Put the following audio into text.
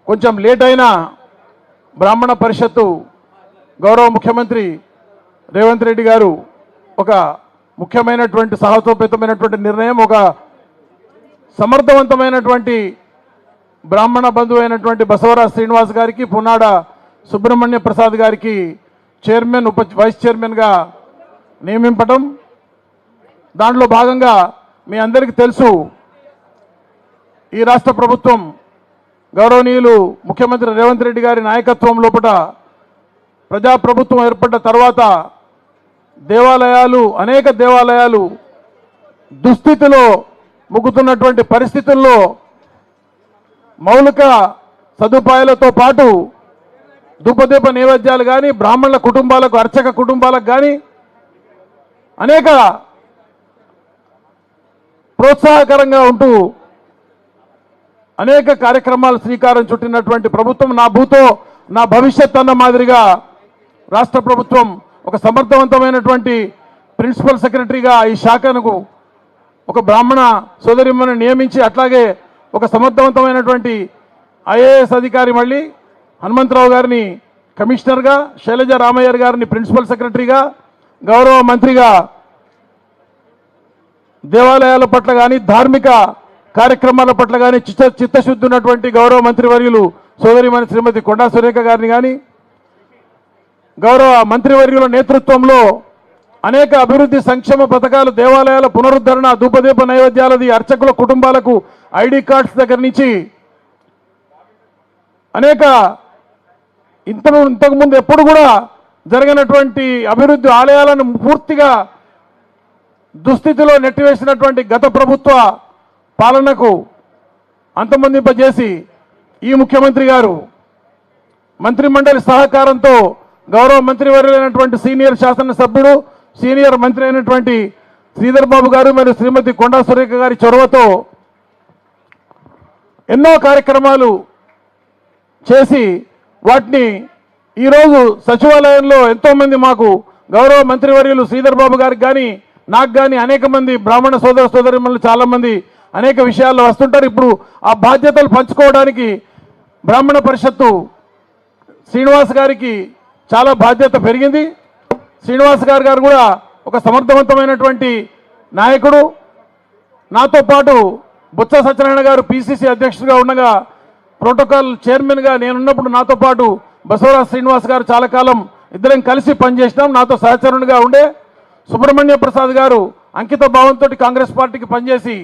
కొంచెం లేట్ అయినా బ్రాహ్మణ పరిషత్తు గౌరవ ముఖ్యమంత్రి రేవంత్ రెడ్డి గారు ఒక ముఖ్యమైనటువంటి సాహసోపేతమైనటువంటి నిర్ణయం, ఒక సమర్థవంతమైనటువంటి బ్రాహ్మణ బంధువు అయినటువంటి బసవరాజ్ శ్రీనివాస్ గారికి, పున్నాడ సుబ్రహ్మణ్య ప్రసాద్ గారికి చైర్మన్ వైస్ చైర్మన్గా నియమింపడం. దాంట్లో భాగంగా మీ అందరికీ తెలుసు, ఈ రాష్ట్ర ప్రభుత్వం గౌరవనీయులు ముఖ్యమంత్రి రేవంత్ రెడ్డి గారి నాయకత్వం లోపల ప్రజాప్రభుత్వం ఏర్పడ్డ తర్వాత అనేక దేవాలయాలు దుస్థితిలో ముగ్గుతున్నటువంటి పరిస్థితుల్లో మౌలిక సదుపాయాలతో పాటు ధూపదీప నైవేద్యాలు కానీ, బ్రాహ్మణుల కుటుంబాలకు, అర్చక కుటుంబాలకు కానీ అనేక ప్రోత్సాహకరంగా ఉంటూ అనేక కార్యక్రమాలు శ్రీకారం చుట్టినటువంటి ప్రభుత్వం, నా భూతో నా భవిష్యత్ అన్న మాదిరిగా రాష్ట్ర ప్రభుత్వం ఒక సమర్థవంతమైనటువంటి ప్రిన్సిపల్ సెక్రటరీగా ఈ శాఖను ఒక బ్రాహ్మణ సోదరిమ్మను నియమించి, అట్లాగే ఒక సమర్థవంతమైనటువంటి ఐఏఎస్ అధికారి మళ్ళీ హనుమంతరావు గారిని కమిషనర్గా, శైలజ రామయ్యర్ గారిని ప్రిన్సిపల్ సెక్రటరీగా, గౌరవ మంత్రిగా దేవాలయాల పట్ల కానీ, ధార్మిక కార్యక్రమాల పట్ల కానీ చిత్తశుద్ధి ఉన్నటువంటి గౌరవ మంత్రివర్యులు సోదరిమణి శ్రీమతి కొండా సురేఖ గారిని కానీ, గౌరవ మంత్రివర్యుల నేతృత్వంలో అనేక అభివృద్ధి సంక్షేమ పథకాలు, దేవాలయాల పునరుద్ధరణ, ధూపదీప నైవేద్యాలది, అర్చకుల కుటుంబాలకు ఐడి కార్డ్స్ దగ్గర నుంచి అనేక ఇంతకుముందు ఎప్పుడు కూడా జరిగినటువంటి అభివృద్ధి, ఆలయాలను పూర్తిగా దుస్థితిలో నెట్టివేసినటువంటి గత ప్రభుత్వ పాలనకు అంతమొందింపజేసి ఈ ముఖ్యమంత్రి గారు మంత్రిమండలి సహకారంతో గౌరవ మంత్రివర్యులైనటువంటి సీనియర్ శాసనసభ్యుడు, సీనియర్ మంత్రి అయినటువంటి శ్రీధర్ బాబు గారు మరియు శ్రీమతి కొండా సురేఖ గారి చొరవతో ఎన్నో కార్యక్రమాలు చేసి వాటిని ఈరోజు సచివాలయంలో ఎంతోమంది మాకు గౌరవ మంత్రివర్యులు శ్రీధర్ బాబు గారికి కానీ, నాకు కానీ అనేక మంది బ్రాహ్మణ సోదర సోదరిమణులు చాలామంది అనేక విషయాల్లో వస్తుంటారు. ఇప్పుడు ఆ బాధ్యతలు పంచుకోవడానికి బ్రాహ్మణ పరిషత్తు శ్రీనివాస్ గారికి చాలా బాధ్యత పెరిగింది. శ్రీనివాస్ గారు కూడా ఒక సమర్థవంతమైనటువంటి నాయకుడు. నాతో పాటు బొత్స సత్యనారాయణ గారు పిసిసి అధ్యక్షుడిగా ఉండగా, ప్రోటోకాల్ చైర్మన్గా నేనున్నప్పుడు నాతో పాటు బసవరాజ్ శ్రీనివాస్ గారు చాలా కాలం ఇద్దరం కలిసి పనిచేసినాం. నాతో సహచరునిగా ఉండే సుబ్రహ్మణ్య ప్రసాద్ గారు అంకిత భావంతో కాంగ్రెస్ పార్టీకి పనిచేసి